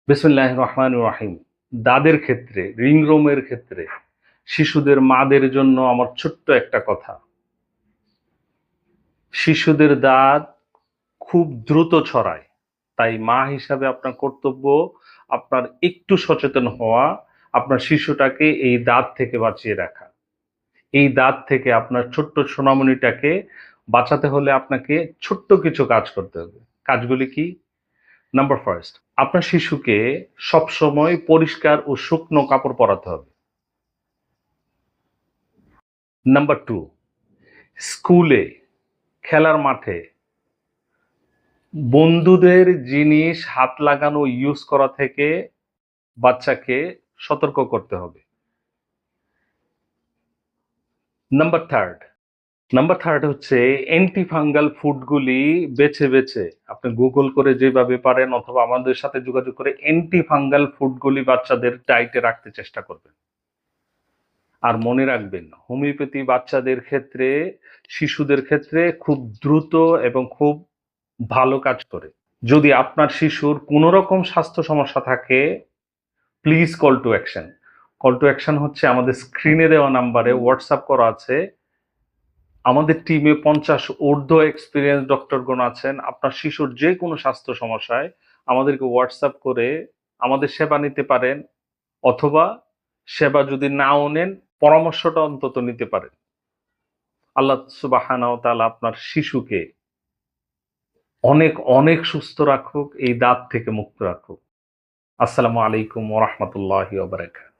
বিসমিল্লাহির রহমানির রহিম। দাদের ক্ষেত্রে, রিং রোমের ক্ষেত্রে শিশুদের মাদের জন্য আমার ছোট্ট একটা কথা। শিশুদের দাঁত খুব দ্রুত ছড়ায়। তাই মা হিসাবে আপনার কর্তব্য আপনার একটু সচেতন হওয়া, আপনার শিশুটাকে এই দাঁত থেকে বাঁচিয়ে রাখা। এই দাঁত থেকে আপনার ছোট্ট সোনামণিটাকে বাঁচাতে হলে আপনাকে ছোট্ট কিছু কাজ করতে হবে। কাজগুলি কি? নাম্বার ফার্স্ট, আপনার শিশুকে সবসময় পরিষ্কার ও শুকনো কাপড় পরাতে হবে। নাম্বার টু, স্কুলে, খেলার মাঠে বন্ধুদের জিনিস হাত লাগানো ইউজ করা থেকে বাচ্চাকে সতর্ক করতে হবে। নাম্বার থার্ড, হচ্ছে অ্যান্টি ফাঙ্গাল ফুডগুলি বেছে বেছে আপনি গুগল করে যেভাবে পারেন অথবা আমাদের সাথে যোগাযোগ করে অ্যান্টি ফাঙ্গাল ফুডগুলি বাচ্চাদের ডায়েটে রাখতে চেষ্টা করবেন। আর মনে রাখবেন, হোমিওপ্যাথি বাচ্চাদের ক্ষেত্রে, শিশুদের ক্ষেত্রে খুব দ্রুত এবং খুব ভালো কাজ করে। যদি আপনার শিশুর কোনো রকম স্বাস্থ্য সমস্যা থাকে, please call to action. Call to action হচ্ছে আমাদের স্ক্রিনে দেওয়া নাম্বারে হোয়াটসঅ্যাপ করা আছে। আমাদের টিমে 50 ঊর্ধ্ব এক্সপিরিয়েন্স ডক্টরগণ আছেন। আপনার শিশুর যে কোনো স্বাস্থ্য সমস্যায় আমাদেরকে হোয়াটসঅ্যাপ করে আমাদের সেবা নিতে পারেন, অথবা সেবা যদি নাও নেন, পরামর্শটা অন্তত নিতে পারেন। আল্লাহ সুবহানাহু ওয়া তাআলা আপনার শিশুকে অনেক অনেক সুস্থ রাখুক, এই দাঁত থেকে মুক্ত রাখুক। আসসালামু আলাইকুম ওয়া রাহমাতুল্লাহি ওয়া বারাকাতুহু।